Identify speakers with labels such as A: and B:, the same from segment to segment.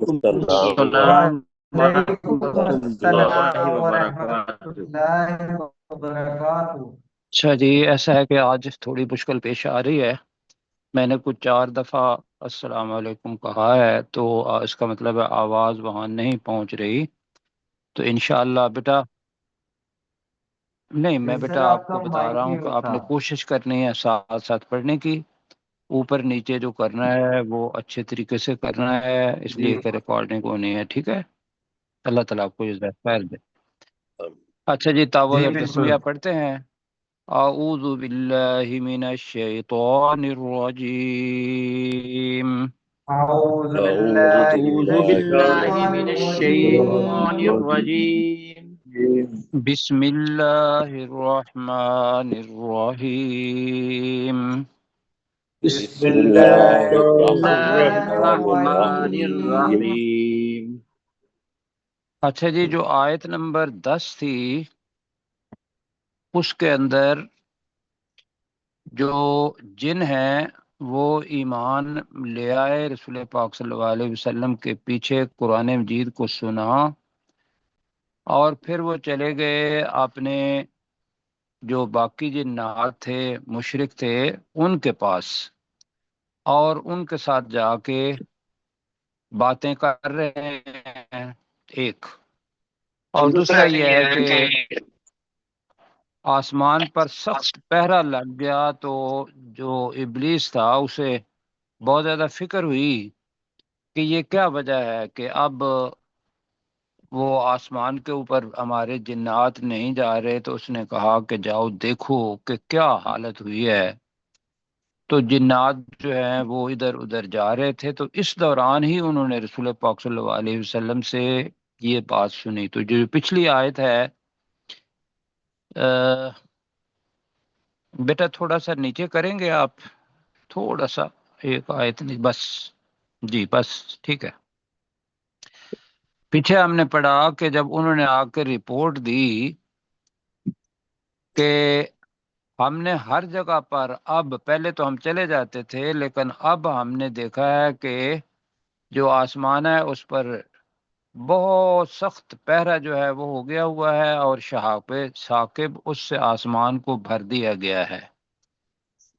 A: السلام
B: وعلیکم
A: ورحمۃ اللہ
B: السلام ورحمۃ
A: وبرکاتہ۔
B: اللہ وبرکاتہ۔
C: اچھا جی، ایسا ہے کہ آج تھوڑی مشکل پیش آ رہی ہے۔ میں نے کچھ 4 دفعہ السلام علیکم کہا ہے، تو اس کا مطلب ہے آواز وہاں نہیں پہنچ رہی۔ تو انشاءاللہ بیٹا، نہیں میں
B: سر
C: بیٹا
B: آپ
C: آپ
B: کا
C: کو بتا رہا
B: مائک
C: ہوں کہ
B: میوٹ
C: آپ
B: تھا۔
C: نے کوشش کرنی ہے ساتھ ساتھ پڑھنے کی، اوپر نیچے جو کرنا ہے وہ اچھے طریقے سے کرنا ہے، اس
B: جی
C: لیے کہ ریکارڈنگ ہونی ہے، ٹھیک ہے؟ اللہ تعالیٰ آپ کو عزت خیر دے۔ اچھا جی،
B: جی
C: تعوذ اور
B: بالکل۔
C: تسمیہ پڑھتے ہیں۔ اعوذ باللہ من الشیطان الرجیم،
B: اعوذ
A: أعوذ
B: باللہ من
A: بالله
C: اعوذ باللہ
A: من
B: الشیطان
C: من
A: الشيطان
C: الشیطان
B: الرجیم۔
C: الرجیم،
A: الرجيم.
C: بسم اللہ الرحمن الرحیم،
B: بسم
A: بسم
B: اللہ
A: الله
C: بسم اللہ
B: الرحمن
A: الرحمن
C: الرحمن
B: الرحیم۔
A: الرحيم.
C: الرحیم۔ اچھا جی، جو آیت نمبر 10 تھی اس کے اندر جو جن ہیں وہ ایمان لے آئے، رسول پاک صلی اللہ علیہ وسلم کے پیچھے قرآن مجید کو سنا، اور پھر وہ چلے گئے اپنے جو باقی جنات تھے، مشرک تھے، ان کے پاس، اور ان کے ساتھ جا کے باتیں کر رہے ہیں ایک، اور دوسرا یہ ہے کہ آسمان پر سخت پہرا لگ گیا، تو جو ابلیس تھا اسے بہت زیادہ فکر ہوئی کہ یہ کیا وجہ ہے کہ اب وہ آسمان کے اوپر ہمارے جنات نہیں جا رہے، تو اس نے کہا کہ جاؤ دیکھو کہ کیا حالت ہوئی ہے۔ تو جنات جو ہیں وہ ادھر ادھر جا رہے تھے، تو اس دوران ہی انہوں نے رسول پاک صلی اللہ علیہ وسلم سے یہ بات سنی۔ تو جو پچھلی آیت ہے، بیٹا تھوڑا سا نیچے کریں گے آپ، تھوڑا سا، ایک آیت نہیں بس، جی بس ٹھیک ہے۔ پیچھے ہم نے پڑھا کہ جب انہوں نے آ کے رپورٹ دی کہ ہم نے ہر جگہ پر، اب پہلے تو ہم چلے جاتے تھے لیکن اب ہم نے دیکھا ہے کہ جو آسمان ہے اس پر بہت سخت پہرا جو ہے وہ ہو گیا ہوا ہے، اور شہاب ثاقب اس سے آسمان کو بھر دیا گیا ہے۔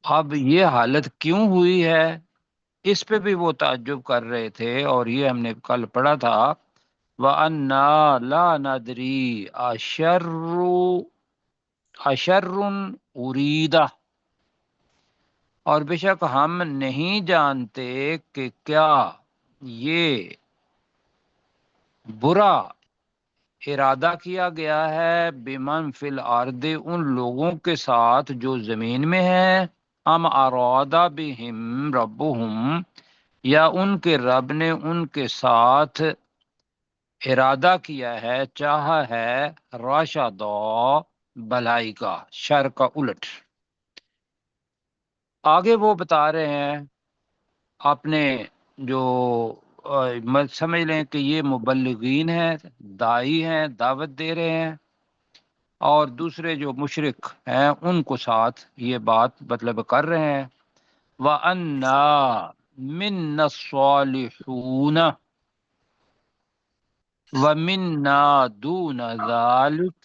C: اب یہ حالت کیوں ہوئی ہے، اس پہ بھی وہ تعجب کر رہے تھے، اور یہ ہم نے کل پڑھا تھا، وَأَنَّا لَا نَدْرِي أَشَرٌ أُرِيدَ، اور بے شک ہم نہیں جانتے کہ کیا یہ برا ارادہ کیا گیا ہے بمن فی الارض، ان لوگوں کے ساتھ جو زمین میں ہیں، ام اراد بہم ربہم، یا ان کے رب نے ان کے ساتھ ارادہ کیا ہے، چاہا ہے، راشد، بھلائی کا، شر کا الٹ۔ آگے وہ بتا رہے ہیں اپنے جو سمجھ لیں کہ یہ مبلغین ہیں، دائی ہیں، دعوت دے رہے ہیں، اور دوسرے جو مشرک ہیں ان کو ساتھ یہ بات مطلب کر رہے ہیں۔ وَأَنَّا مِنَّا الصَّالِحُونَ وَمِنَّا دُونَ ذَلِكَ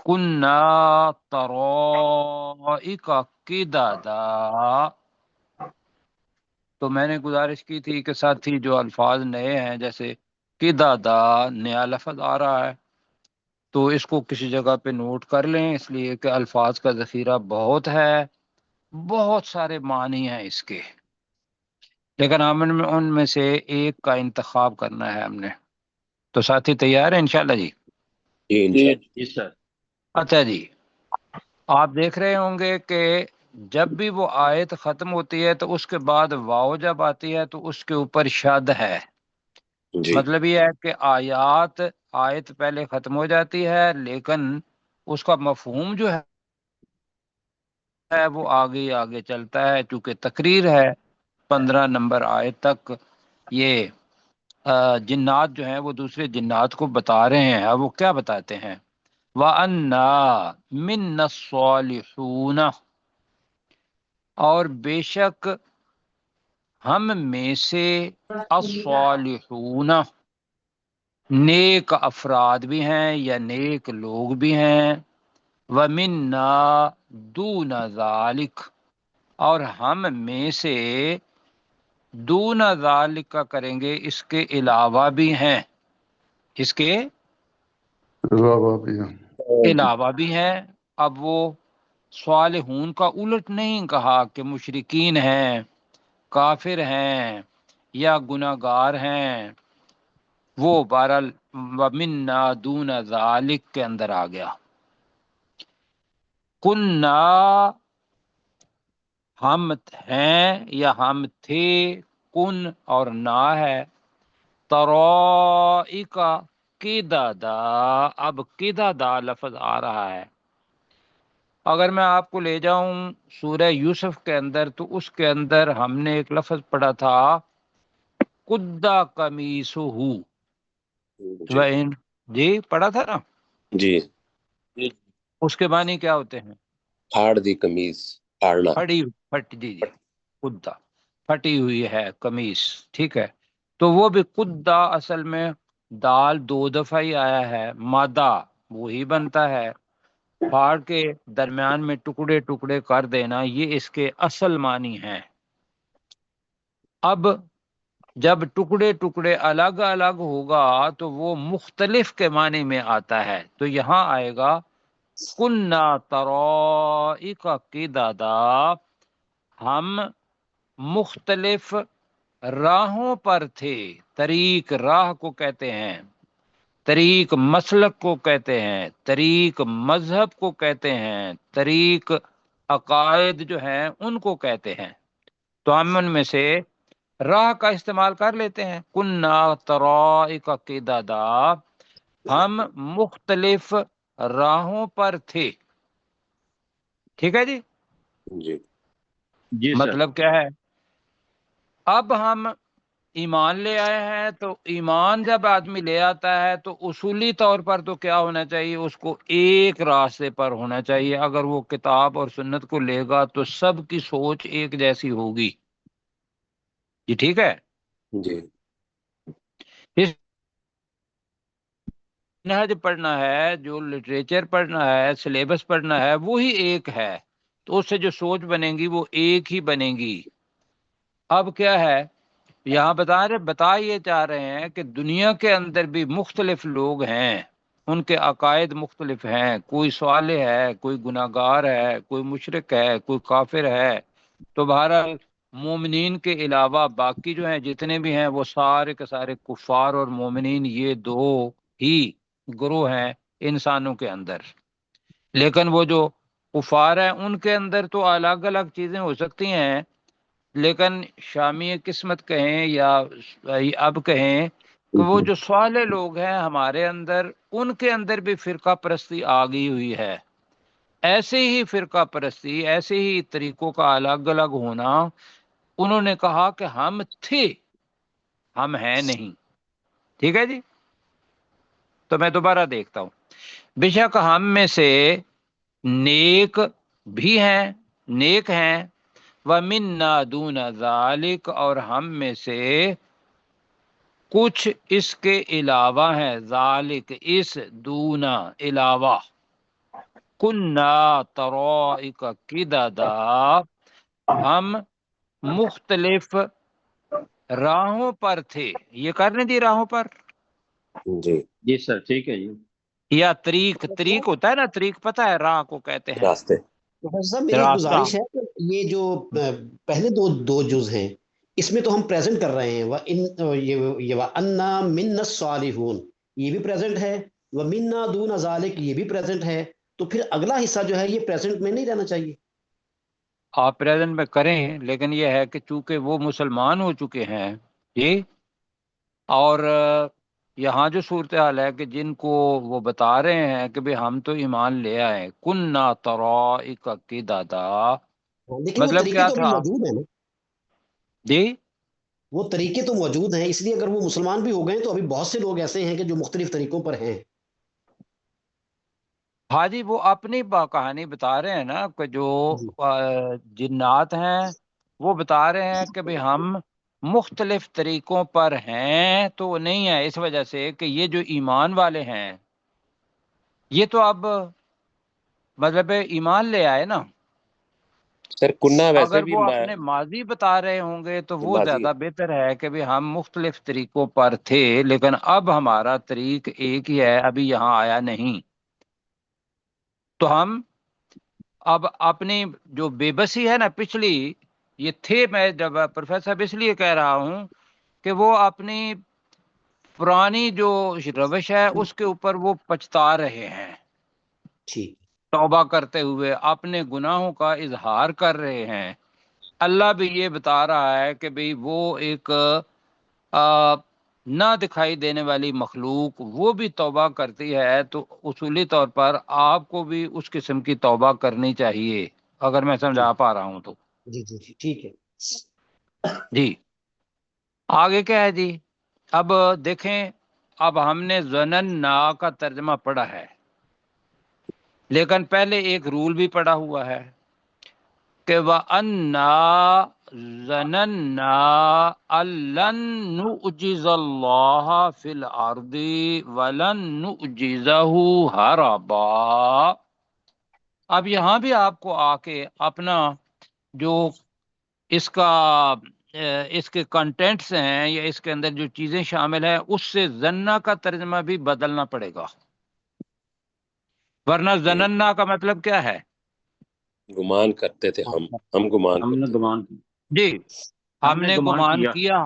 C: كُنَّا طَرَائِقَ قِدَدًا۔ تو میں نے گزارش کی تھی کہ ساتھی جو الفاظ نئے ہیں، جیسے قِدَدًا نیا لفظ آ رہا ہے، تو اس کو کسی جگہ پہ نوٹ کر لیں، اس لیے کہ الفاظ کا ذخیرہ بہت ہے، بہت سارے معنی ہیں اس کے، لیکن ہم ان میں سے ایک کا انتخاب کرنا ہے ہم نے۔ تو ساتھی تیار ہیں انشاءاللہ جی؟
A: جی
C: جی
A: انشاءاللہ.
C: جی سر۔ اچھا جی، آپ دیکھ رہے ہوں گے کہ جب بھی وہ آیت ختم ہوتی ہے تو اس کے بعد واو جب آتی ہے تو اس کے اوپر شد ہے،
A: جی
C: مطلب یہ ہے کہ آیت پہلے ختم ہو جاتی ہے، لیکن اس کا مفہوم جو ہے وہ آگے ہی آگے چلتا ہے، چونکہ تقریر ہے 15 نمبر آیت تک۔ یہ جنات جو ہیں وہ دوسرے جنات کو بتا رہے ہیں، اب وہ کیا بتاتے ہیں؟ وَأَنَّا مِنَّا الصَّالِحُونَ، اور بے شک ہم میں سے الصالحون نیک افراد بھی ہیں یا نیک لوگ بھی ہیں، ومنا دون ذالک اور ہم میں سے دون ذالک کا کریں گے اس کے علاوہ بھی ہیں، اس کے
D: علاوہ بھی ہیں۔
C: علاوہ بھی ہیں۔ اب وہ صالحون کا الٹ نہیں کہا کہ مشرکین ہیں، کافر ہیں یا گناہگار ہیں، وہ بہرحال ومنا دون ذالک کے اندر آ گیا۔ کننا ہم ہیں یا ہم تھے، کن اور نا ہے، طرائقہ قددا، اب قددا لفظ آ رہا ہے۔ اگر میں آپ کو لے جاؤں سورہ یوسف کے اندر تو اس کے اندر ہم نے ایک لفظ پڑھا تھا قدّا قمیصہ،
A: جی
C: جی پڑھا تھا نا،
A: جی
C: اس کے معنی کیا ہوتے ہیں؟
A: پھاڑ دی قمیض، پھاڑنا۔
C: جی جی قدّا پھٹی ہوئی ہے قمیص، ٹھیک ہے۔ تو وہ بھی قدّا اصل میں دال دو دفعہ ہی آیا ہے، مادہ وہی بنتا ہے، پھاڑ کے درمیان میں ٹکڑے ٹکڑے کر دینا، یہ اس کے اصل معنی ہیں۔ اب جب ٹکڑے ٹکڑے الگ الگ ہوگا تو وہ مختلف کے معنی میں آتا ہے، تو یہاں آئے گا کننا طرائق قددا، ہم مختلف راہوں پر تھے۔ طریق راہ کو کہتے ہیں، طریق مسلک کو کہتے ہیں، طریق مذہب کو کہتے ہیں، طریق عقائد جو ہیں ان کو کہتے ہیں۔ تو ہم ان میں سے راہ کا استعمال کر لیتے ہیں، کننا طرائق قددا، ہم مختلف راہوں پر تھے، ٹھیک ہے جی۔
A: جی
D: جی سر۔
C: مطلب کیا ہے؟ اب ہم ایمان لے آئے ہیں، تو ایمان جب آدمی لے آتا ہے تو اصولی طور پر تو کیا ہونا چاہیے؟ اس کو ایک راستے پر ہونا چاہیے۔ اگر وہ کتاب اور سنت کو لے گا تو سب کی سوچ ایک جیسی ہوگی، یہ ٹھیک ہے۔
A: جی
C: اس منہج پڑھنا ہے، جو لٹریچر پڑھنا ہے، سلیبس پڑھنا ہے، وہی ایک ہے، تو اس سے جو سوچ بنے گی وہ ایک ہی بنے گی۔ اب کیا ہے یہاں بتا یہ چاہ رہے ہیں کہ دنیا کے اندر بھی مختلف لوگ ہیں، ان کے عقائد مختلف ہیں، کوئی صالح ہے، کوئی گناہگار ہے، کوئی مشرک ہے، کوئی کافر ہے۔ تو بہرحال مومنین کے علاوہ باقی جو ہیں جتنے بھی ہیں وہ سارے کے سارے کفار اور مومنین، یہ دو ہی گروہ ہیں انسانوں کے اندر۔ لیکن وہ جو کفار ہیں ان کے اندر تو الگ الگ چیزیں ہو سکتی ہیں، لیکن شامی قسمت کہیں یا اب کہیں کہ وہ جو صالح لوگ ہیں ہمارے اندر، ان کے اندر بھی فرقہ پرستی آ گئی ہوئی ہے۔ ایسے ہی فرقہ پرستی، ایسے ہی طریقوں کا الگ الگ ہونا، انہوں نے کہا کہ ہم تھے، ہم ہیں نہیں، ٹھیک ہے جی۔ تو میں دوبارہ دیکھتا ہوں، بے شک ہم میں سے نیک بھی ہیں، نیک ہیں، وَمِنَّا دُونَ ذَلِكَ اور ہم میں سے کچھ اس کے علاوہ ہیں، ذالک اس، دونا علاوہ، کننا طرائق قددا ہم مختلف راہوں پر تھے۔ یہ کرنے دی راہوں پر،
A: جی
D: جی سر، ٹھیک ہے جی۔
C: یا طریق ہوتا ہے نا، طریق پتہ ہے راہ کو کہتے ہیں،
A: راستے۔
E: پروفیسر صاحب میری ایک
C: راستہ۔
E: گزارش ہے کہ یہ جو پہلے دو جز ہیں اس میں تو ہم پریزنٹ کر رہے ہیں وَأَنَّا مِنَّا الصَّالِحُونَ، یہ بھی پریزنٹ ہے، وَمِنَّا دُونَ ذَلِكَ یہ بھی پریزنٹ ہے، تو پھر اگلا حصہ جو ہے یہ پریزنٹ میں نہیں رہنا چاہیے۔
C: آپ پریزنٹ میں کریں، لیکن یہ ہے کہ چونکہ وہ مسلمان ہو چکے ہیں جی، اور یہاں جو صورتحال ہے کہ جن کو وہ بتا رہے ہیں کہ بھئی ہم تو ایمان لے آئے، کننا طرائق قددا،
E: لیکن وہ
C: مطلب
E: طریقے
C: کیا
E: تو ابھی
C: تھا
E: موجود ہیں نا،
C: جی؟
E: وہ طریقے تو موجود ہیں، اس لیے اگر وہ مسلمان بھی ہو گئے تو ابھی بہت سے لوگ ایسے ہیں کہ جو مختلف طریقوں پر ہیں۔
C: ہاں جی، وہ اپنی کہانی بتا رہے ہیں نا کہ جو
E: جی
C: جنات ہیں وہ بتا رہے ہیں کہ بھئی ہم مختلف طریقوں پر ہیں تو وہ نہیں ہے، اس وجہ سے کہ یہ جو ایمان والے ہیں یہ تو اب مطلب ایمان لے آئے نا.
A: سر کنہ ویسے
C: اگر
A: بھی
C: وہ اپنے ماضی بتا رہے ہوں گے تو وہ
A: ماضی
C: زیادہ بہتر ہے کہ بھی ہم مختلف طریقوں پر تھے لیکن اب ہمارا طریق ایک ہی ہے، ابھی یہاں آیا نہیں. تو ہم اب اپنی جو بے بسی ہے نا پچھلی، یہ تھے، میں جب پروفیسر صاحب اس لیے کہہ رہا ہوں کہ وہ اپنی پرانی جو روش ہے اس کے اوپر وہ پچھتا رہے ہیں،
E: ٹھیک.
C: توبہ کرتے ہوئے اپنے گناہوں کا اظہار کر رہے ہیں. اللہ بھی یہ بتا رہا ہے کہ بھئی وہ ایک نہ دکھائی دینے والی مخلوق وہ بھی توبہ کرتی ہے، تو اصولی طور پر آپ کو بھی اس قسم کی توبہ کرنی چاہیے، اگر میں سمجھا پا رہا ہوں تو.
E: جی جی جی ٹھیک ہے.
C: جی آگے کیا ہے جی؟ اب دیکھیں، اب ہم نے ظننا کا ترجمہ پڑھا ہے لیکن پہلے ایک رول بھی پڑھا ہوا ہے کہ وَأَنَّا ظَنَنَّا أَلَّن نُعْجِزَ اللَّهَ فِي الْأَرْضِ وَلَن نُعْجِزَهُ هَرَبًا. اب یہاں بھی آپ کو آ کے اپنا جو اس کا اس کے کنٹینٹس ہیں یا اس کے اندر جو چیزیں شامل ہیں اس سے ظننا کا ترجمہ بھی بدلنا پڑے گا، ورنہ ظننا کا مطلب کیا ہے؟
A: گمان کرتے تھے ہم گمان
D: ہم نے
A: کرتے
D: گمان کی.
C: جی ہم نے گمان
D: کیا.
C: کیا،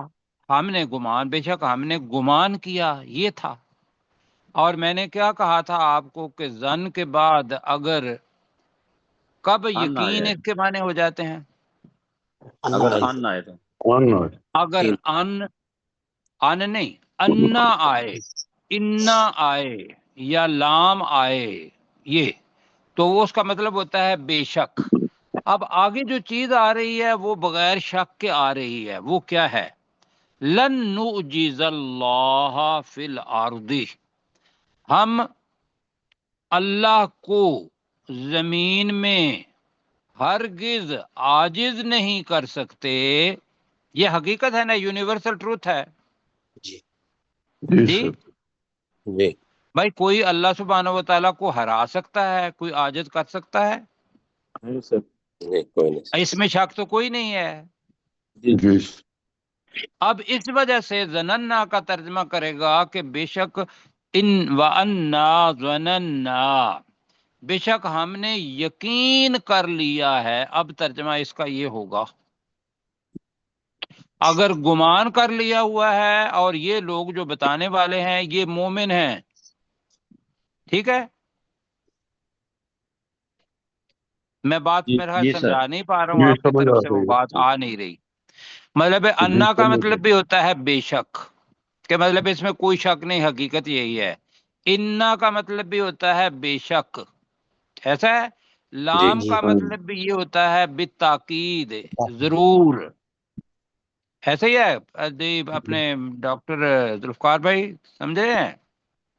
C: ہم نے گمان، بے شک ہم نے گمان کیا، یہ تھا. اور میں نے کیا کہا تھا آپ کو کہ ظن کے بعد اگر کب
D: ان آ
C: یقین
D: جائے.
C: اس کے معنی ہو جاتے ہیں؟
D: اگر
E: اللہ
D: ان آئے تو
C: اگر ان نہیں، انا آئے، انا آئے یا لام آئے، یہ تو وہ اس کا مطلب ہوتا ہے بے شک. اب آگے جو چیز آ رہی ہے وہ بغیر شک کے آ رہی ہے، وہ کیا ہے؟ لن نعجز اللہ فی الارض، ہم اللہ کو زمین میں ہرگز عاجز نہیں کر سکتے. یہ حقیقت ہے نا، یونیورسل ٹروتھ ہے.
E: جی
C: جی
A: جی
C: بھائی کوئی اللہ سبحانہ و تعالیٰ کو ہرا سکتا ہے، کوئی عاجز کر سکتا ہے؟
A: نہیں کوئی نہیں.
C: اس میں شک تو کوئی نہیں ہے.
D: جی.
C: اب اس وجہ سے ظننا کا ترجمہ کرے گا کہ بے شک ان وَأَنَّا ظَنَنَّا، بے شک ہم نے یقین کر لیا ہے. اب ترجمہ اس کا یہ ہوگا، اگر گمان کر لیا ہوا ہے اور یہ لوگ جو بتانے والے ہیں یہ مومن ہیں، ٹھیک ہے، میں بات میرا خیال
D: جی سر.
C: سمجھا نہیں پا رہا ہوں، آپ کی طرف سے وہ بات آ نہیں رہی. مطلب انا کا مطلب بھی ہوتا ہے بے شک، کہ مطلب اس میں کوئی شک نہیں، حقیقت یہی ہے. انا کا مطلب بھی ہوتا ہے بے شک، ایسا ہے.
A: جی
C: لام
E: جی
C: کا مطلب بھی یہ ہوتا ہے بالتاکید، ضرور، ایسا ہی ہے جی. اپنے ڈاکٹر ذوالفقار بھائی سمجھے ہیں؟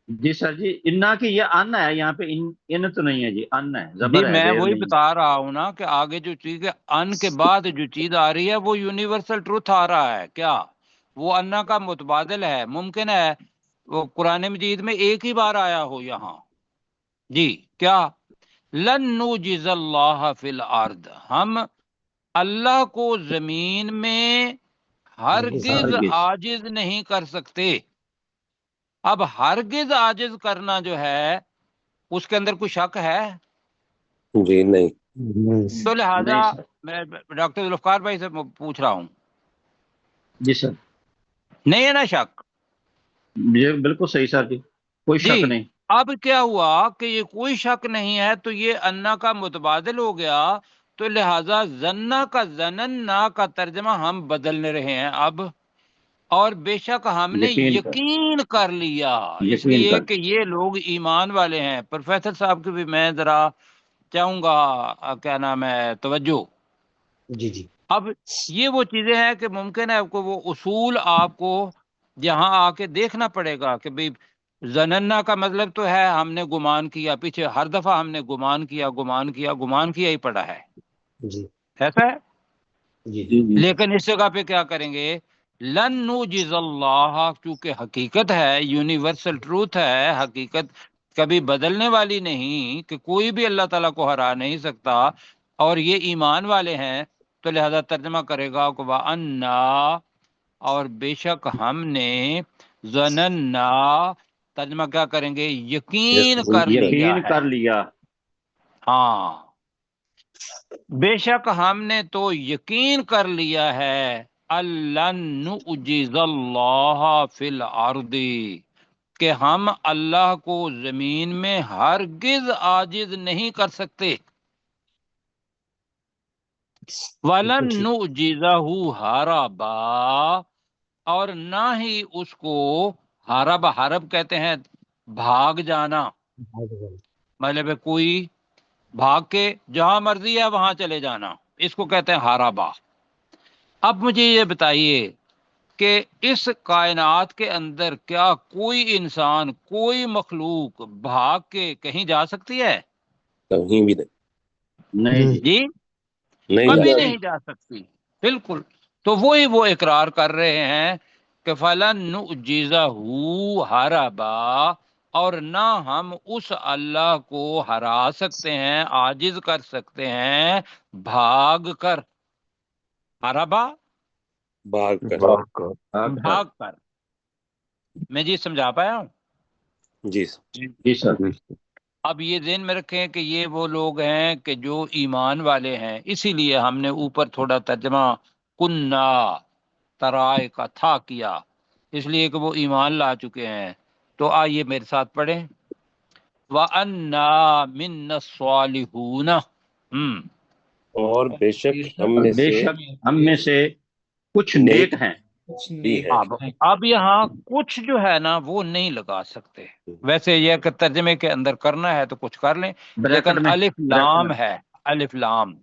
D: جی سر. جی انا کی یہ ان ہے، یہاں پہ ان تو نہیں ہے جی، ان ہے،
C: جی
D: زبر ہے،
C: میں
D: زیر
C: وہی
D: نہیں.
C: بتا رہا ہوں نا کہ آگے جو چیز ہے ان کے بعد جو چیز آ رہی ہے وہ یونیورسل ٹروتھ آ رہا ہے. کیا وہ انا کا متبادل ہے؟ ممکن ہے وہ قرآن مجید میں ایک ہی بار آیا ہو یہاں. جی کیا؟ لن نعجز اللہ فی الارض، ہم اللہ کو زمین میں ہرگز عاجز نہیں کر سکتے. اب ہرگز عاجز کرنا جو ہے اس کے اندر کوئی شک ہے؟
A: جی نہیں.
C: تو لہذا
D: نہیں سر.
C: میں ڈاکٹر ذوالفقار بھائی سے پوچھ رہا ہوں،
D: جی سر.
C: نہیں ہے نا شک؟
D: یہ بالکل صحیح سر جی، کوئی شک
C: جی
D: نہیں.
C: اب کیا ہوا کہ یہ کوئی شک نہیں ہے تو یہ انا کا متبادل ہو گیا، تو لہذا زنا کا زننا کا ترجمہ ہم بدلنے رہے ہیں اب، اور بے شک ہم نے یقین کر لیا، اس
D: یقین
C: لیے
D: کر.
C: کہ یہ لوگ ایمان والے ہیں. پروفیسر صاحب کی بھی میں ذرا چاہوں گا کیا نام ہے توجہ.
E: جی جی
C: اب یہ وہ چیزیں ہیں کہ ممکن ہے آپ کو وہ اصول آپ کو یہاں آ کے دیکھنا پڑے گا کہ بھئی زننا کا مطلب تو ہے ہم نے گمان کیا، پیچھے ہر دفعہ ہم نے گمان کیا گمان کیا گمان کیا ہی پڑا ہے،
E: جی
C: ایسا ہے.
E: جی
C: لیکن اس جگہ پہ کیا کریں گے لن نوجز اللہ، چونکہ حقیقت ہے، یونیورسل ٹروتھ ہے، حقیقت کبھی بدلنے والی نہیں کہ کوئی بھی اللہ تعالیٰ کو ہرا نہیں سکتا، اور یہ ایمان والے ہیں، تو لہذا ترجمہ کرے گا کہ وَأَنَّا، اور بے شک ہم نے، ظننا، ترجمہ کیا کریں گے؟ یقین کر لیا
D: یقین
C: ہے،
D: کر لیا،
C: ہاں، بے شک ہم نے تو یقین کر لیا ہے، الَّن نُعْجِزَ اللَّهَ فِي الْأَرْضِ، کہ ہم اللہ کو زمین میں ہرگز عاجز نہیں کر سکتے، وَلَن نُعْجِزَهُ هَرَبًا، اور نہ ہی اس کو ہرب، ہرب کہتے ہیں بھاگ جانا، مطلب ہے کوئی بھاگ کے جہاں مرضی ہے وہاں چلے جانا، اس کو کہتے ہیں ہارابا۔ اب مجھے یہ بتائیے کہ اس کائنات کے اندر کیا کوئی انسان، کوئی مخلوق بھاگ کے کہیں جا سکتی ہے؟
A: کہیں بھی نہیں،
D: نہیں جی،
C: جی
A: نہیں
C: کبھی
A: جا
C: نہیں جا سکتی، بالکل۔ تو وہی وہ اقرار کر رہے ہیں کہ فَلَن نُعْجِزَهُ هَرَبًا، اور نہ ہم اس اللہ کو ہرا سکتے ہیں، عاجز کر سکتے ہیں بھاگ کر، ہربا
A: بھاگ کر،
C: بھاگ کر، میں جی سمجھا پایا ہوں؟
A: جی
D: جی سر،
C: اب یہ ذہن میں رکھیں کہ یہ وہ لوگ ہیں کہ جو ایمان والے ہیں، اسی لیے ہم نے اوپر تھوڑا ترجمہ کننا ترائے کا تھا کیا، اس لیے کہ وہ ایمان لا چکے ہیں۔ تو آئیے میرے ساتھ پڑھیں، وَأَنَّا مِنَّا الصَّالِحُونَ،
A: اور بے شک ہم میں
D: بے
A: سے
D: شک ہم میں سے کچھ
A: نیک
D: نیک ہیں،
A: بھی ہیں۔
C: اب یہاں کچھ جو ہے نا وہ نہیں لگا سکتے، ویسے یہ کہ ترجمے کے اندر کرنا ہے تو کچھ کر لیں،
D: بریکٹ
C: لیکن
D: میں،
C: الف لام ہے، الف لام،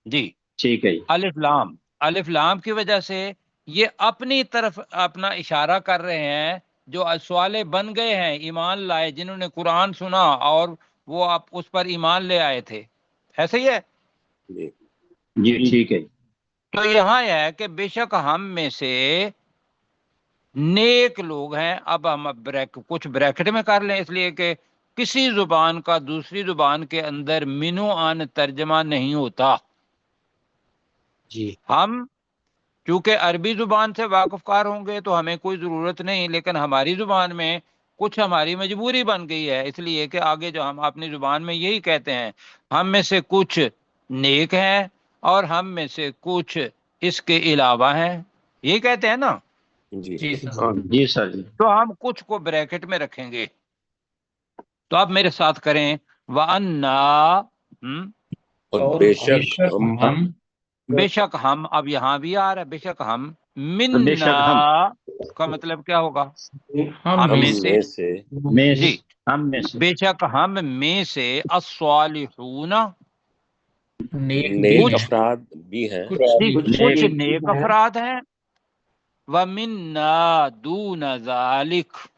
C: جی
D: ٹھیک ہے جی،
C: الف لام، الف لام کی وجہ سے یہ اپنی طرف اپنا اشارہ کر رہے ہیں، جو سوالے بن گئے ہیں، ایمان لائے، جنہوں نے قرآن سنا اور وہ اس پر ایمان لے آئے تھے، ایسے ہی ہے۔
A: جی
D: جی ٹھیک ہے جی،
C: تو یہاں یہ ہے کہ بے شک ہم میں سے نیک لوگ ہیں، اب ہم کچھ بریکٹ میں کر لیں، اس لیے کہ کسی زبان کا دوسری زبان کے اندر منو آن ترجمہ نہیں ہوتا۔
E: جی
C: ہم چونکہ عربی زبان سے واقف کار ہوں گے تو ہمیں کوئی ضرورت نہیں، لیکن ہماری زبان میں کچھ ہماری مجبوری بن گئی ہے، اس لیے کہ آگے جو ہم اپنی زبان میں یہی کہتے ہیں، ہم میں سے کچھ نیک ہیں اور ہم میں سے کچھ اس کے علاوہ ہیں، یہی کہتے ہیں نا،
A: جی
B: جی سر،
D: جی سر جی،
C: تو ہم کچھ کو بریکٹ میں رکھیں گے۔ تو آپ میرے ساتھ کریں، وَأَنَّا،
A: اور بے شک ہم
C: بے شک ہم، اب یہاں بھی آ رہا ہے بے شک ہم،
D: بے
C: منا
D: شک ہم
C: کا مطلب کیا ہوگا؟
B: ہم
C: ہم
A: ہم
C: میں سے،
A: میں سے
D: میں
C: جی
D: ہم میں سے
C: بے شک ہم میں سے الصالحون،
B: نیک بھی
A: نیک
C: کچھ،
B: ہیں،
A: افراد بھی ہیں،
C: جی
B: کچھ
C: کچھ
D: نیک
C: نیک افراد ہیں، وَمِنَّا دُونَ ذَلِكَ،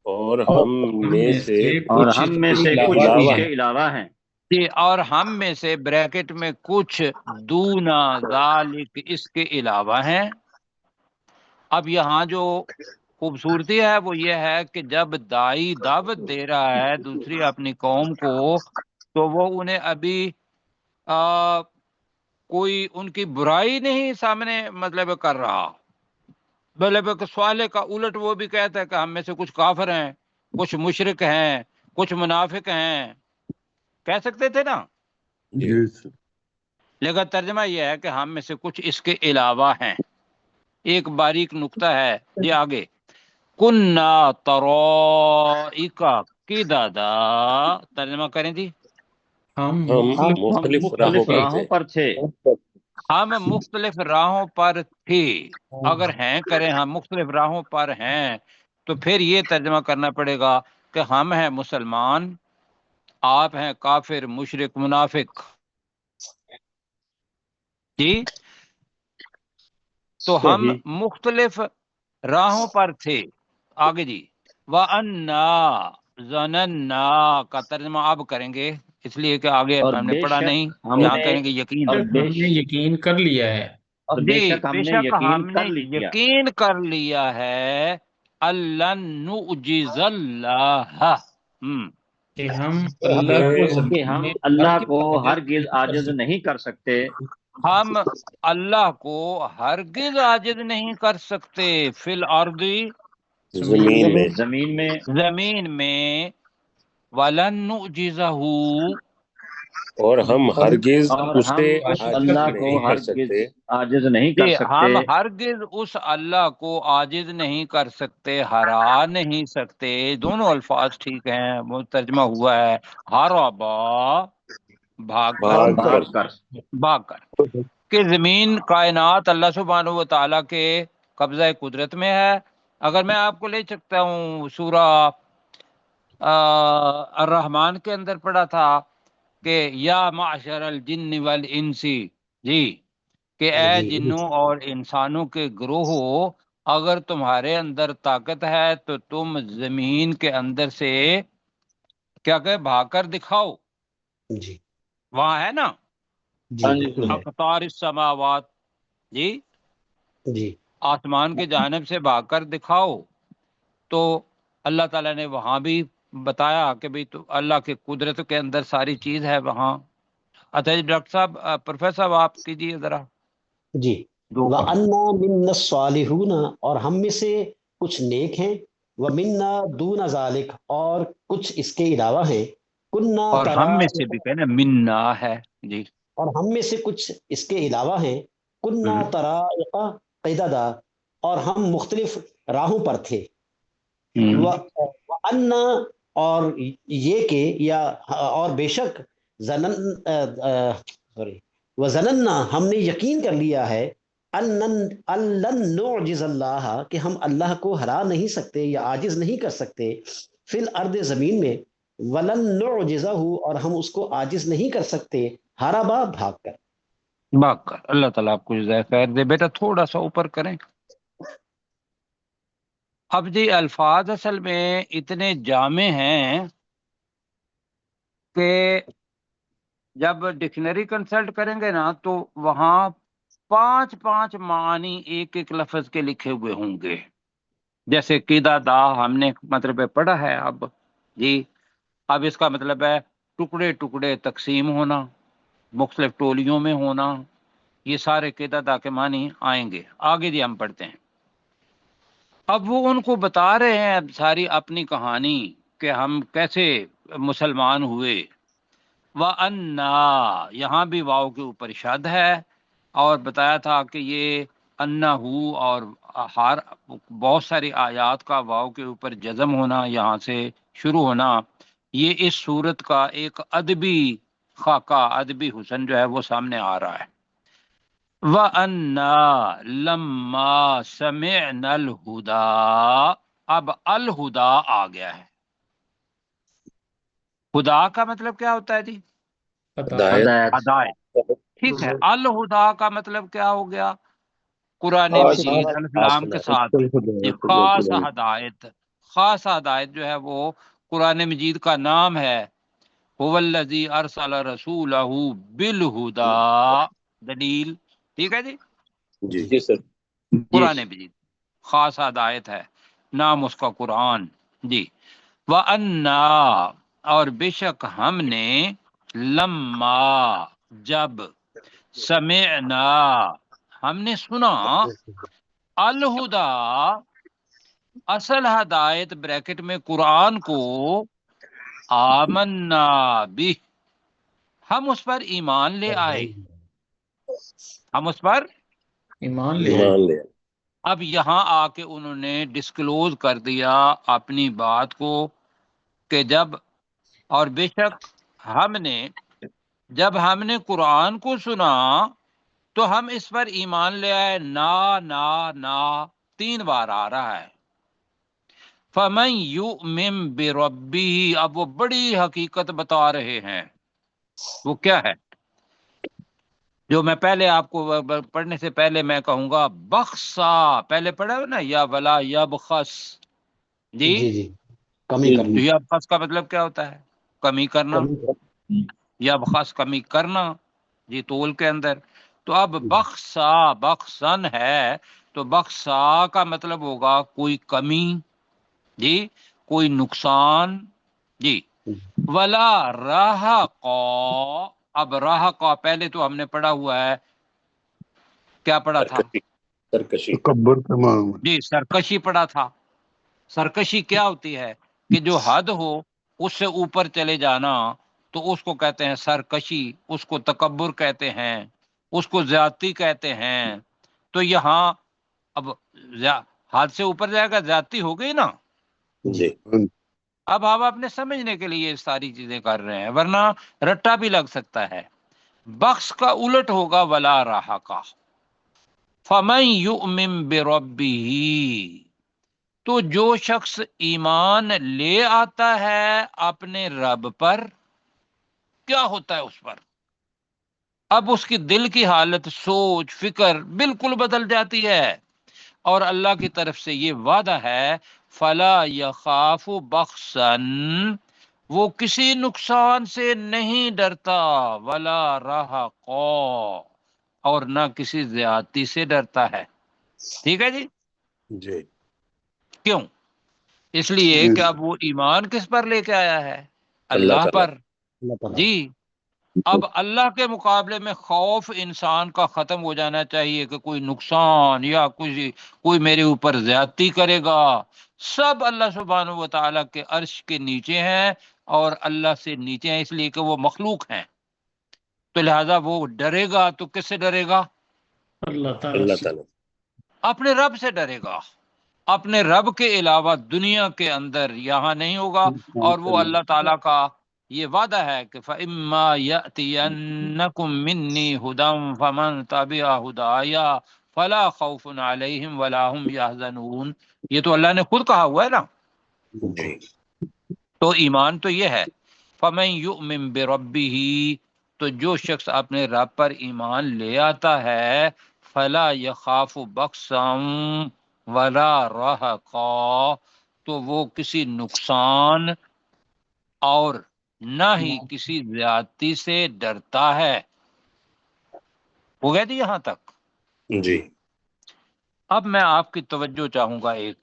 A: اور
B: اور
A: ہم
B: ہم
A: میں
B: میں
A: سے
B: سے
D: اور
A: کچھ
D: ہم میں
A: اس
D: سے
A: کے
D: کچھ
B: علاوہ
D: اس
A: علاوہ
B: بھی
D: کے
B: ہیں۔
D: علاوہ ہیں،
C: جی، اور ہم میں سے بریکٹ میں کچھ دونا ذالک اس کے علاوہ ہیں۔ اب یہاں جو خوبصورتی ہے وہ یہ ہے کہ جب دائی دعوت دے رہا ہے دوسری اپنی قوم کو، تو وہ انہیں ابھی کوئی ان کی برائی نہیں سامنے مطلب کر رہا، مطلب کہ سوالے کا الٹ وہ بھی کہتا ہے کہ ہم میں سے کچھ کافر ہیں، کچھ مشرک ہیں، کچھ منافق ہیں، کہہ سکتے تھے نا، لیکن ترجمہ یہ ہے کہ ہم میں سے کچھ اس کے علاوہ ہیں۔ ایک باریک نقطہ ہے جی آگے، کننا طرائقا کی دادا، ترجمہ کریں جی،
A: ہم
D: ہم
A: مختلف راہوں
D: مختلف
A: پر
D: راہوں
A: تھے،
D: پر تھے،
C: ہم مختلف راہوں پر تھے، اگر ہیں کریں ہم مختلف راہوں پر ہیں تو پھر یہ ترجمہ کرنا پڑے گا کہ ہم ہیں مسلمان، آپ ہیں کافر مشرک منافق، جی تو ہم
D: صحیح،
C: مختلف راہوں پر تھے۔ آگے جی، وَأَنَّا ظَنَنَّا کا ترجمہ اب کریں گے، اس لیے کہ آگے
D: اور
C: ہم نے
D: بے
C: پڑھا
D: شک
C: نہیں،
D: ہم
C: یہاں
D: نے
C: کریں گے یقین،
B: ہم نے یقین کر لیا ہے،
D: بے
C: جی
D: شک ہم
C: بے
D: نے
C: شک
D: یقین
C: ہم نے
D: کر لیا
C: یقین کر لیا ہے اللہ نعجز اللہ
B: کہ ہم
A: اور
B: اللہ کو
A: ہمیں
D: کہ
B: زمین
D: ہم
B: میں
D: اللہ
B: ہرگز
D: کو
B: عاجز
D: ہرگز
B: نہیں کر
D: عاجز
B: سکتے۔
D: نہیں کر سکتے
C: ہم اللہ کو ہرگز عاجز نہیں کر سکتے فی الارض
A: زمین میں
D: زمین میں
C: زمین میں ولن نعجزہ
A: اور ہم ہرگز
D: اور
A: اسے
D: ہم اس
B: عاجز
A: عاجز
B: کر
D: اللہ
B: سکتے
D: کو
A: نہیں کر
B: ہیں۔
D: ہرگز
A: سکتے
D: عاجز نہیں کر
C: کہ
D: سکتے
C: ہم ہرگز اس اللہ کو عاجز نہیں کر سکتے ہرا نہیں سکتے دونوں الفاظ ٹھیک ہیں وہ ترجمہ ہوا ہے ہربا بھاگ کر
A: بھاگ
D: بھاگ
A: کر
D: کر
C: بھاگ کر کہ زمین کائنات اللہ سبحانہ و تعالیٰ کے قبضہ قدرت میں ہے۔ اگر میں آپ کو لے سکتا ہوں سورہ الرحمن کے اندر پڑھا تھا کہ یا معشر الجن والانس جی کہ اے
E: جی
C: جنوں اور انسانوں کے گروہو اگر تمہارے اندر طاقت ہے تو تم زمین کے اندر سے کیا کہ بھاگ کر دکھاؤ،
E: جی
C: وہاں ہے نا
E: جی
D: ہاں جی
E: بالکل ہے
C: اقطار السماوات جی
E: جی
C: آسمان کی جانب سے بھاگ کر دکھاؤ، تو اللہ تعالیٰ نے وہاں بھی بتایا کہ بھی تو اللہ کے قدرت کے اندر ساری چیز ہے وہاں۔ اچھا جی ڈاکٹر صاحب پروفیسر صاحب آپ کیجیے ذرا
E: جی
C: دو کا۔
E: وَأَنَّا مِنَّا الصَّالِحُونَ اور ہم میں سے کچھ نیک ہیں وَمِنَّا دُونَ ذَلِكَ اور کچھ اس کے علاوہ ہیں کُنَّا
C: اور ہم میں سے
E: طَرَائِقَ
C: بھی کہنا منا ہے جی
E: اور ہم میں سے کچھ اس کے علاوہ ہیں کُنَّا
C: ہم،
E: طَرَائِقَ قِدَدًا اور ہم مختلف راہوں پر تھے
C: ہم،
E: وَأَنَّا اور یہ کہ یا اور بے شک زنن سوری وَزَنَنَّا ہم نے یقین کر لیا ہے لن نعجز اللہ کہ ہم اللہ کو ہرا نہیں سکتے یا عاجز نہیں کر سکتے فی الارض زمین میں ولن نعجزہ اور ہم اس کو عاجز نہیں کر سکتے ہربا بھاگ کر
C: بھاگ کر۔ اللہ تعالیٰ آپ کو جزائے خیر دے۔ بیٹا تھوڑا سا اوپر کریں۔ اب جی الفاظ اصل میں اتنے جامع ہیں کہ جب ڈکشنری کنسلٹ کریں گے نا تو وہاں 5 معنی ایک ایک لفظ کے لکھے ہوئے ہوں گے۔ جیسے قیدا دا ہم نے مطلب پڑھا ہے اب جی، اب اس کا مطلب ہے ٹکڑے ٹکڑے تقسیم ہونا، مختلف ٹولیوں میں ہونا، یہ سارے قیدا دا کے معنی آئیں گے۔ آگے جی ہم پڑھتے ہیں۔ اب وہ ان کو بتا رہے ہیں اب ساری اپنی کہانی کہ ہم کیسے مسلمان ہوئے۔ وَأَنَّا یہاں بھی واو کے اوپر شد ہے، اور بتایا تھا کہ یہ انہو اور ہر بہت ساری آیات کا واو کے اوپر جزم ہونا، یہاں سے شروع ہونا، یہ اس صورت کا ایک ادبی خاکہ ادبی حسن جو ہے وہ سامنے آ رہا ہے۔ وَأَنَّا لَمَّا سَمِعْنَا الْهُدَىٰ اب الہدا آ گیا ہے۔ خدا کا مطلب کیا ہوتا ہے جی؟
B: ہدایت۔
D: ہدایت
C: ہدایت، ٹھیک ہے۔ الہدا کا مطلب کیا ہو گیا؟ قرآن
A: خاص
C: مجید
A: خاص
C: الفلام کے
A: ہدایت
C: ساتھ یہ خاص ہدایت، خاص ہدایت جو ہے وہ قرآن مجید کا نام ہے۔ هو الذی ارسل رسولہ بالہدا، دلیل ٹھیک ہے جی،
A: جی سر
D: جی
C: قرآن مجید خاص ہدایت ہے، نام اس کا قرآن جی۔ وَأَنَّا اور بے شک ہم نے لما جب سمعنا ہم نے سنا الہدا اصل ہدایت بریکٹ میں قرآن کو آمنا بھی ہم اس پر ایمان لے آئے، ہم اس پر
B: ایمان لے آئے۔
A: ایمان لے
C: اب یہاں آ کے انہوں نے ڈسکلوز کر دیا اپنی بات کو کہ جب اور بے شک ہم نے جب ہم نے قرآن کو سنا تو ہم اس پر ایمان لے آئے۔ نا 3 بار آ رہا ہے۔ فَمَن يُؤْمِن بِرَبِّهِ اب وہ بڑی حقیقت بتا رہے ہیں، وہ کیا ہے جو میں پہلے آپ کو پڑھنے سے پہلے میں کہوں گا بخشا، پہلے پڑھا ہو نا یا ولا یبخس جی،
E: جی جی کمی
A: جی
E: کرنا
C: یبخس کا مطلب کیا ہوتا ہے؟ کمی کرنا، یبخس کمی کرنا جی، طول کے اندر۔ تو اب بخسا بخسن ہے تو بخسا کا مطلب ہوگا کوئی کمی جی، کوئی نقصان جی. ولا رہقا، اب رہقا پہلے تو ہم نے پڑھا ہوا ہے، کیا پڑھا تھا
A: سرکشی
F: تکبر کا معنی
C: جی؟ سرکشی پڑھا تھا. سرکشی کیا ہوتی ہے کہ جو حد ہو اس سے اوپر چلے جانا، تو اس کو کہتے ہیں سرکشی، اس کو تکبر کہتے ہیں، اس کو زیادتی کہتے ہیں. تو یہاں اب حد سے اوپر جائے گا، زیادتی ہو گئی نا.
A: جی.
C: اب ہم اپنے سمجھنے کے لیے یہ ساری چیزیں کر رہے ہیں، ورنہ رٹا بھی لگ سکتا ہے. بخش کا الٹ ہوگا ولا راہ کا. فمن یؤمن بربہ، تو جو شخص ایمان لے آتا ہے اپنے رب پر، کیا ہوتا ہے اس پر؟ اب اس کی دل کی حالت، سوچ، فکر بالکل بدل جاتی ہے، اور اللہ کی طرف سے یہ وعدہ ہے فلا یخاف بخسا، وہ کسی نقصان سے نہیں ڈرتا، ولا رہقا، اور نہ کسی زیادتی سے ڈرتا ہے. ٹھیک ہے جی.
A: جی.
C: کیوں؟ اس لیے کہ اب وہ ایمان کس پر لے کے آیا ہے؟ اللہ پر.
E: اللہ تعالیٰ
C: جی. اب اللہ کے مقابلے میں خوف انسان کا ختم ہو جانا چاہیے کہ کوئی نقصان یا کوئی میرے اوپر زیادتی کرے گا. سب اللہ سبحانہ و تعالیٰ کے عرش کے نیچے ہیں اور اللہ سے نیچے ہیں، اس لیے کہ وہ مخلوق ہیں. تو لہذا وہ ڈرے گا تو کس سے ڈرے گا؟
B: اللہ تعالیٰ
A: اللہ
B: سے.
A: تعالیٰ
C: اپنے رب سے ڈرے گا. اپنے رب کے علاوہ دنیا کے اندر یہاں نہیں ہوگا. اور وہ اللہ تعالیٰ کا یہ وعدہ ہے کہ فَإِمَّا يَأْتِيَنَّكُم مِّنِّي هُدًى فَمَن تَبِعَ هُدَايَ فَلَا خَوْفٌ عَلَيْهِمْ وَلَا هُمْ يَحْزَنُونَ. یہ تو اللہ نے خود کہا ہوا ہے نا.
A: جی.
C: تو ایمان تو یہ ہے فَمَن يُؤْمِن بِرَبِّهِ، تو جو شخص اپنے رب پر ایمان لے آتا ہے فَلَا يَخَافُ بَخْسًا وَلَا رَہَقًا، تو وہ کسی نقصان اور نہ ہی کسی زیادتی سے ڈرتا ہے. ہو گیا جی یہاں تک؟
A: جی.
C: اب میں آپ کی توجہ چاہوں گا، ایک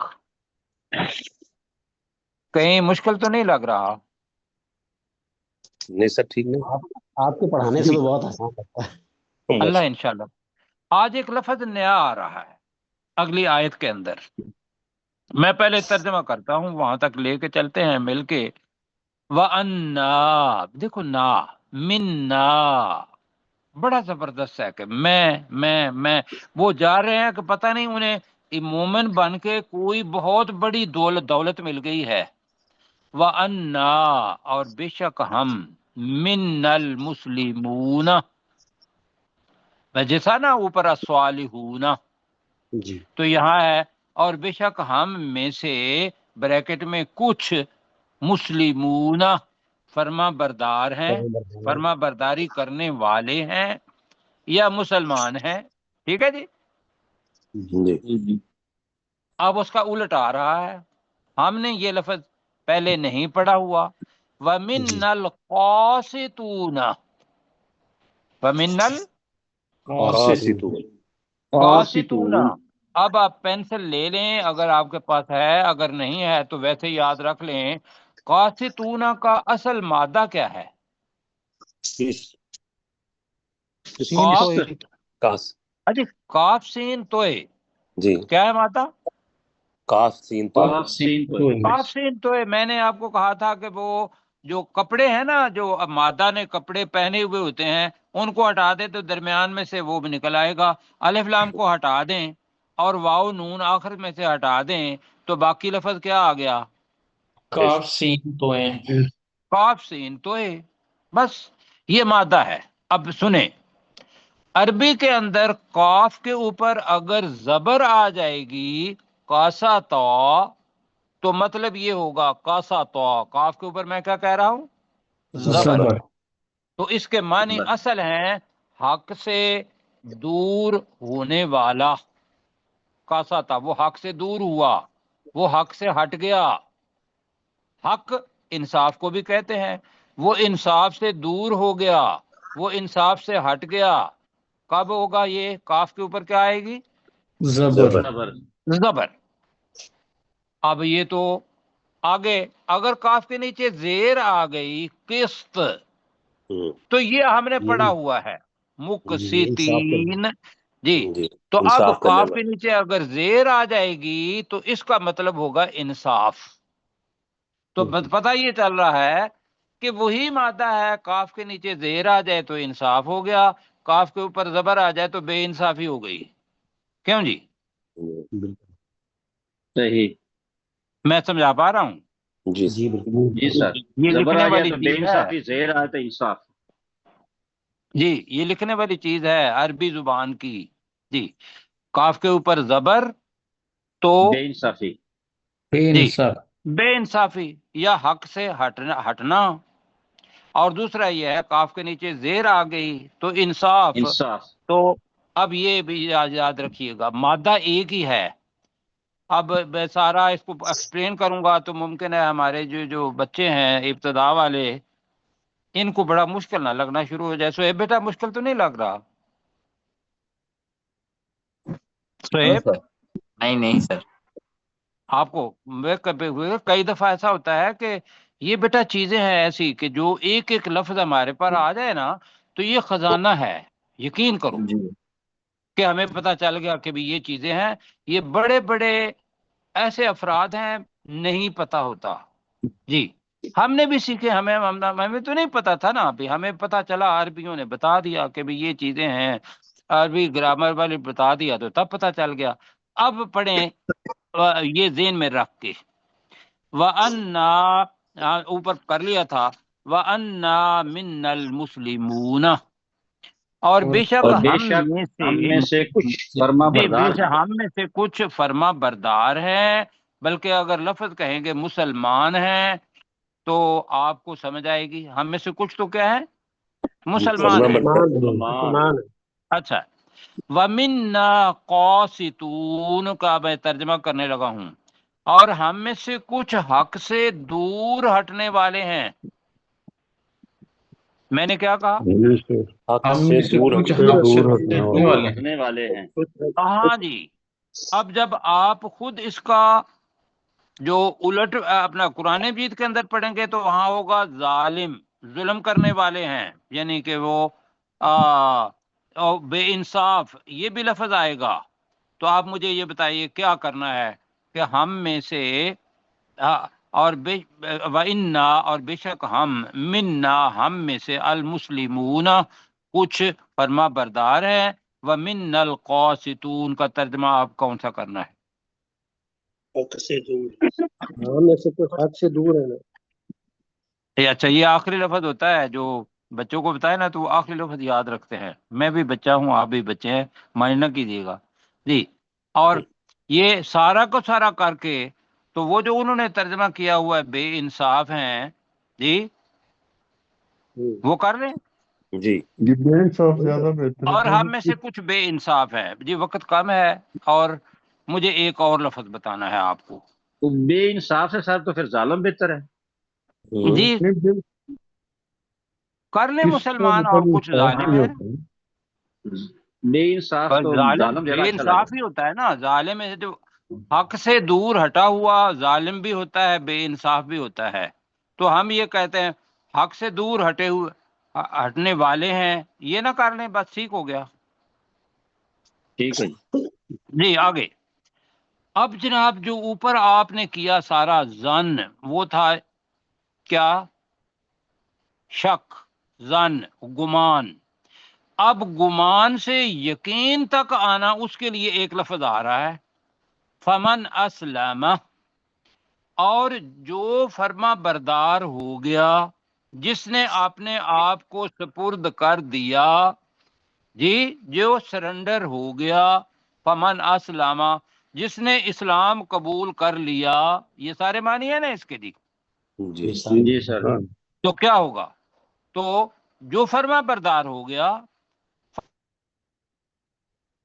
C: کہیں مشکل تو نہیں لگ رہا؟
A: نہیں سر، ٹھیک نہیں.
E: آپ کے پڑھانے سے تو بہت آسان لگتا ہے.
C: اللہ انشاءاللہ. آج ایک لفظ نیا آ رہا ہے اگلی آیت کے اندر. میں پہلے ترجمہ کرتا ہوں، وہاں تک لے کے چلتے ہیں مل کے. وَأَنَّا، دیکھو نا، مِنَّا، بڑا زبردست ہے کہ میں وہ جا رہے ہیں کہ پتہ نہیں انہیں مومن بن کے کوئی بہت بڑی دولت مل گئی ہے. وَأَنَّا، اور بے شک ہم، مِنَّ الْمُسْلِمُونَ، جیسا نا اوپر الصالحون،
E: جی.
C: تو یہاں ہے اور بے شک ہم میں سے بریکٹ میں کچھ مسلمون، فرما بردار ہیں، فرما برداری کرنے والے ہیں یا مسلمان ہیں. ٹھیک ہے جی.
A: جی.
C: اب اس کا الٹ آ رہا ہے، ہم نے یہ لفظ پہلے نہیں پڑھا ہوا. وَمِنَّ الْقَاسِطُونَ، وَمِنَّ الْقَاسِطُونَ. اب آپ پینسل لے لیں اگر آپ کے پاس ہے، اگر نہیں ہے تو ویسے یاد رکھ لیں. قاسطون کا اصل مادہ کیا ہے؟
A: کاس.
C: اجی کاف سین توئے،
A: جی.
C: کیا ہے مادہ؟
A: کاف سین تو.
C: کاف سین توئے. میں نے آپ کو کہا تھا کہ وہ جو کپڑے ہیں نا، جو اب مادہ نے کپڑے پہنے ہوئے ہوتے ہیں، ان کو ہٹا دیں تو درمیان میں سے وہ بھی نکل آئے گا. الف لام کو ہٹا دیں اور واو نون آخر میں سے ہٹا دیں تو باقی لفظ کیا آ گیا؟
B: کاف سین توئے.
C: کاف سین توئے. بس یہ مادہ ہے. اب سنیں، عربی کے اندر قاف کے اوپر اگر زبر آ جائے گی، کاسا تو، تو مطلب یہ ہوگا کاسا تو. قاف کے اوپر میں کیا کہہ رہا ہوں؟ زبر. تو اس کے معنی اصل ہیں حق سے دور ہونے والا. کاسا تھا، وہ حق سے دور ہوا، وہ حق سے ہٹ گیا. حق انصاف کو بھی کہتے ہیں. وہ انصاف سے دور ہو گیا، وہ انصاف سے ہٹ گیا. کب ہوگا یہ؟ کاف کے اوپر کیا آئے گی؟
B: زبر
D: زبر
C: زبر۔ اب یہ تو آگے اگر کاف کے نیچے زیر آ گئی قسط، تو یہ ہم نے پڑھا ہوا ہے مقسطین، جی۔
A: جی
C: تو اب
A: انصاف کرنے
C: کاف کے
A: والا۔
C: نیچے اگر زیر آ جائے گی تو اس کا مطلب ہوگا انصاف۔ تو پتہ یہ چل رہا ہے کہ وہی مادہ ہے، کاف کے نیچے زیر آ جائے تو انصاف ہو گیا، کاف کے اوپر زبر آ جائے تو بے انصافی ہو گئی۔ کیوں جی؟
D: صحیح،
C: میں سمجھا پا رہا ہوں؟
A: جی
E: جی بالکل
D: جی سر،
C: یہ
D: زبر
C: لکھنے
D: آ جائے
C: والی
D: تو بے
C: چیز ہے،
D: انصافی، زیر آئے تو انصاف۔
C: جی یہ لکھنے والی چیز ہے عربی زبان کی، جی۔ کاف کے اوپر زبر تو
D: بے انصافی،
B: بے
C: جی
B: انصاف،
C: بے انصافی یا حق سے ہٹنا، اور دوسرا یہ ہے کاف کے نیچے زیر آ گئی تو انصاف۔
D: انصاف۔
C: تو اب یہ بھی یاد رکھیے گا، مادہ ایک ہی ہے۔ اب میں سارا اس کو ایکسپلین کروں گا تو ممکن ہے ہمارے جو بچے ہیں ابتدا والے، ان کو بڑا مشکل نہ لگنا شروع ہو جائے۔ سہیب بیٹا مشکل تو نہیں لگ رہا؟ سہیب
F: نہیں سر۔
C: آپ کو کئی دفعہ ایسا ہوتا ہے کہ یہ بیٹا چیزیں ہیں ایسی کہ جو ایک ایک لفظ ہمارے پر آ جائے نا تو یہ خزانہ ہے، یقین کرو
F: جی
C: کہ ہمیں پتہ چل گیا کہ بھی یہ چیزیں ہیں۔ یہ بڑے بڑے ایسے افراد ہیں نہیں پتہ ہوتا، جی۔ ہم نے بھی سیکھے، ہمیں تو نہیں پتا تھا نا، ابھی ہمیں پتا چلا، عربیوں نے بتا دیا کہ بھی یہ چیزیں ہیں، عربی گرامر والے بتا دیا تو تب پتا چل گیا۔ اب پڑھیں یہ ذہن میں رکھ کے، وَأَنَّا اوپر کر لیا تھا، وَأَنَّا مِنَّا الْمُسْلِمُونَ، اور بے شک
D: اور بے
C: ہم
D: شک
C: میں
D: ہم
C: سے،
D: میں سے کچھ فرما
C: جی بے
D: بردار
C: شک
D: ہیں۔
C: ہم میں سے کچھ فرما بردار ہیں، بلکہ اگر لفظ کہیں گے مسلمان ہیں تو آپ کو سمجھ آئے گی۔ ہم میں سے کچھ تو کیا ہے؟ مسلمان ہیں۔
D: مسلمان۔
C: اچھا، وَمِنَّا قَاسِطُونَ کا میں ترجمہ کرنے لگا ہوں، اور ہم میں سے کچھ حق سے دور ہٹنے والے ہیں۔ میں نے کیا کہا؟
A: حق
B: ہم
A: سے
B: میں سے
A: دور
B: کچھ
A: ہٹنے
B: حق سے
A: والے۔
B: ہٹنے
D: دور
B: والے ہیں۔
D: ہٹنے والے ہیں۔
C: ہاں جی۔ اب جب آپ خود اس کا جو الٹ اپنا قرآن مجید کے اندر پڑھیں گے تو وہاں ہوگا ظالم، ظلم کرنے والے ہیں، یعنی کہ وہ بے انصاف، یہ بھی لفظ آئے گا۔ تو آپ مجھے یہ بتائیے کیا کرنا ہے کہ ہم میں سے اور وَإِنَّا اور بے شک ہم، منا ہم میں سے، المسلمون کچھ فرما بردار ہیں، وَمِنَّا الْقَاسِطُونَ کا ترجمہ آپ کون سا کرنا ہے؟
G: حق سے دور، ہاں میں سے کچھ حق سے دور ہے نا۔
C: اچھا، یہ آخری لفظ ہوتا ہے جو بچوں کو بتائے نا تو وہ آخری لفظ یاد رکھتے ہیں۔ میں بھی بچہ ہوں، آپ بھی بچے ہیں، مائنڈ نہ کیجیے گا جی۔ اور یہ سارا کو سارا کر کے تو وہ جو انہوں نے ترجمہ کیا ہوا ہے بے انصاف ہیں، جی وہ کر لیں،
A: جی
H: یہ بے انصاف زیادہ بہتر ہے
C: اور
H: کہ
C: ہم میں سے کچھ بے انصاف ہے۔ جی وقت کم ہے اور مجھے ایک اور لفظ بتانا ہے آپ کو۔
D: تو بے انصاف سے سر تو پھر ظالم بہتر ہے۔
C: جی کر لیں
H: اس کا
C: مسلمان اور
H: مطلب
C: کچھ
H: انصاف
C: ظالم
H: نہیں
C: ہے۔
H: ہوتا ہے۔
D: بے انصاف
C: پر
D: تو
C: ظالم
D: ظالم زیادہ
C: بے
D: اچھا لگا۔
C: انصاف ہی ہوتا ہے نا، ظالم ہے جو حق سے دور ہٹا ہوا، ظالم بھی ہوتا ہے، بے انصاف بھی ہوتا ہے۔ تو ہم یہ کہتے ہیں حق سے دور ہٹے ہوئے ہٹنے والے ہیں، یہ نہ کر لیں، بس ٹھیک ہو گیا
D: ٹھیک ہے جی۔
C: جی۔ آگے اب جناب جو اوپر آپ نے کیا سارا ظن، وہ تھا کیا؟ شک، ظن، گمان۔ اب گمان سے یقین تک آنا، اس کے لیے ایک لفظ آ رہا ہے، فمن اسلم، اور جو فرما بردار ہو گیا، جس نے اپنے آپ کو سپرد کر دیا، جی جو سرنڈر ہو گیا، فمن اسلم جس نے اسلام قبول کر لیا۔ یہ سارے معنی ہیں نا اس کے جی۔
A: جی
D: جی سر۔
C: تو کیا ہوگا؟ تو جو فرما بردار ہو گیا،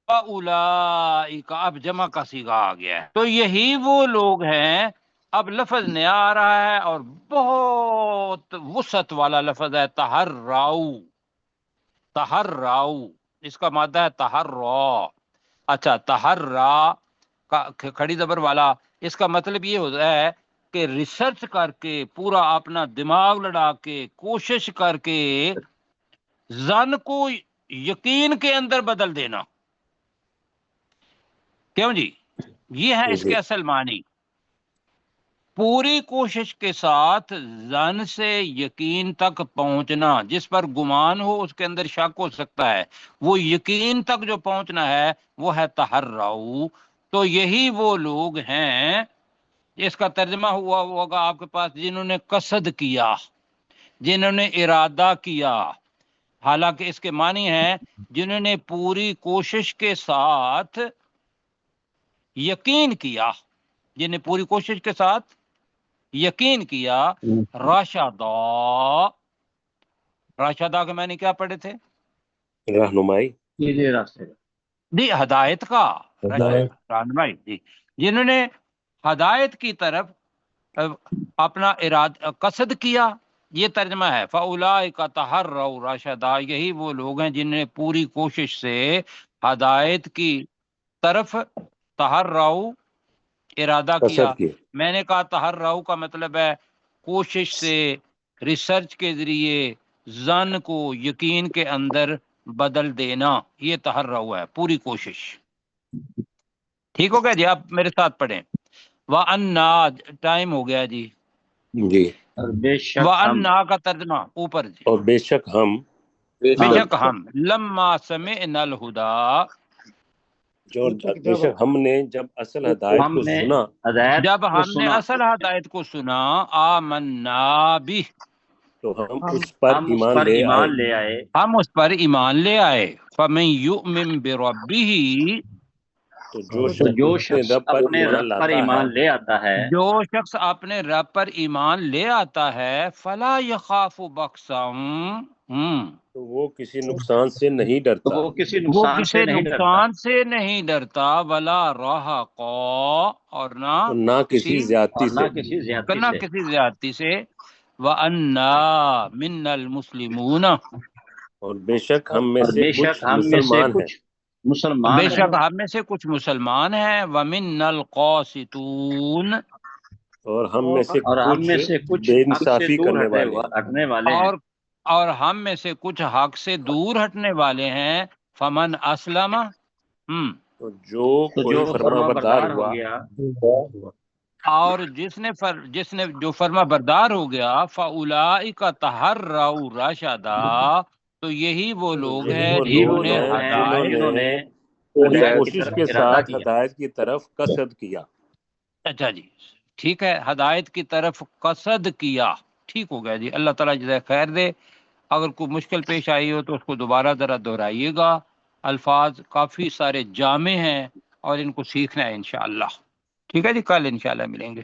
C: فَأُولَئِكَ، اب جمع کا صیغہ آ گیا ہے، تو یہی وہ لوگ ہیں۔ اب لفظ نیا آ رہا ہے اور بہت وسعت والا لفظ ہے، تہرّؤ، تہرّؤ، اس کا مادہ ہے تحرّا. اچھا تحرّا کا کھڑی زبر والا، اس کا مطلب یہ ہوتا ہے کہ ریسرچ کر کے، پورا اپنا دماغ لڑا کے، کوشش کر کے ظن کو یقین کے اندر بدل دینا. کیوں جی؟ یہ ہے اس کے اصل معنی. پوری کوشش کے ساتھ ظن سے یقین تک پہنچنا. جس پر گمان ہو اس کے اندر شک ہو سکتا ہے، وہ یقین تک جو پہنچنا ہے وہ ہے تحرّو. تو یہی وہ لوگ ہیں، اس کا ترجمہ ہوا ہوگا آپ کے پاس، جنہوں نے قصد کیا، جنہوں نے ارادہ کیا. حالانکہ اس کے معنی ہے جنہوں نے پوری کوشش کے ساتھ یقین کیا، جنہیں پوری کوشش کے ساتھ یقین کیا. راشدہ، راشدہ کے معنی کیا پڑھے تھے؟
A: رہنمائی،
D: سیدھے راستے.
C: جی ہدایت کا،
H: ہدایت.
C: رہنمائی. جی جنہوں نے ہدایت کی طرف اپنا ارادہ قصد کیا، یہ ترجمہ ہے. فَأُولَٰئِکَ تَحَرَّوْا رَشَدًا، یہی وہ لوگ ہیں جنہوں نے پوری کوشش سے ہدایت کی طرف تحرّوا ارادہ کیا.
A: قصد کی.
C: میں نے کہا تحرّوا کا مطلب ہے کوشش سے، ریسرچ کے ذریعے ظن کو یقین کے اندر بدل دینا، یہ تحرّوا ہے، پوری کوشش. ٹھیک ہو گیا جی؟ آپ میرے ساتھ پڑھیں. وَأَنَّا، ٹائم ہو گیا جی.
A: جی.
D: اور بے شک ہم،
C: وَأَنَّا کا ترجمہ اوپر جی.
A: اور بے شک ہم،
C: بے شک ہم لما سمعنا الہدی،
A: بے شک ہم نے جب اصل ہدایت
D: ہم
A: کو
D: نے
A: سنا،
D: ہدایت
C: جب
D: کو
C: ہم نے
D: سنا،
C: اصل ہدایت کو سنا، آمنا بھی،
A: تو ہم اس پر
D: ہم اس
A: ایمان
D: پر
A: لے آئے.
D: ایمان لے آئے.
C: ہم اس پر ایمان لے آئے. فَمَن يُؤْمِن بِرَبِّهِ،
A: تو جو
D: تو جو
A: شخص اپنے
D: شخص
A: رب پر
D: اپنے
A: ایمان
D: رب پر
A: لاتا ہے،
D: ایمان لے آتا ہے،
C: جو شخص اپنے رب پر ایمان لے آتا ہے، فَلَا يَخَافُ بَخْسًا،
A: تو وہ کسی نقصان سے نہیں
D: تو
A: ڈرتا،
D: وہ کسی
C: وہ
D: نقصان
C: کسی
D: سے نہیں ڈرتا،
C: نقصان سے نہیں ڈرتا. وَلَا رَهَقًا، اور نہ
A: اور نہ کسی زیادتی
D: اور
A: سے.
D: نہ کسی زیادتی
C: نہ
D: سے.
C: کسی زیادتی سے. وَأَنَّا مِنَّا الْمُسْلِمُونَ،
A: اور بے شک ہم میں
D: اور
A: سے
D: بے
A: کچھ
D: شک ہم میں سے
A: مسلمان ہیں.
D: کچھ مسلمان
C: بے
D: ہیں.
C: شک ہم میں سے کچھ مسلمان ہیں. وَمِنَّا الْقَاسِطُونَ،
A: اور ہم میں سے
D: اور ہم میں
A: کچھ
D: سے کچھ
A: بے
D: حق سے
A: انصافی
D: دور
A: کرنے والے ہیں.
D: ہٹنے والے ہیں.
C: اور ہم میں سے کچھ حق سے دور ہٹنے والے ہیں. فمن اسلم،
A: تو جو
D: تو
A: کوئی
D: جو
A: فرما بردار
D: ہو
A: ہوا،
D: گیا،
C: اور جس نے جو فرما بردار ہو گیا، فَأُولَٰئِکَ تَحَرَّوْا رَشَدًا، تو یہی وہ لوگ
A: یہی
C: ہیں
A: وہ
C: جنہوں
A: لوگ
C: نے
A: ہیں
D: جنہوں نے
A: پوری
D: ہدایت کی
A: کوشش
D: طرف
A: کے
D: ارادہ
A: ساتھ
D: کیا.
A: ہدایت کی طرف قصد کیا.
C: اچھا جی ٹھیک ہے، ہدایت کی طرف قصد کیا. ٹھیک ہو گیا جی. اللہ تعالیٰ جزائے خیر دے. اگر کوئی مشکل پیش آئی ہو تو اس کو دوبارہ ذرا دہرائیے گا. الفاظ کافی سارے جامع ہیں اور ان کو سیکھنا ہے انشاءاللہ. ٹھیک ہے جی، کل انشاءاللہ ملیں گے.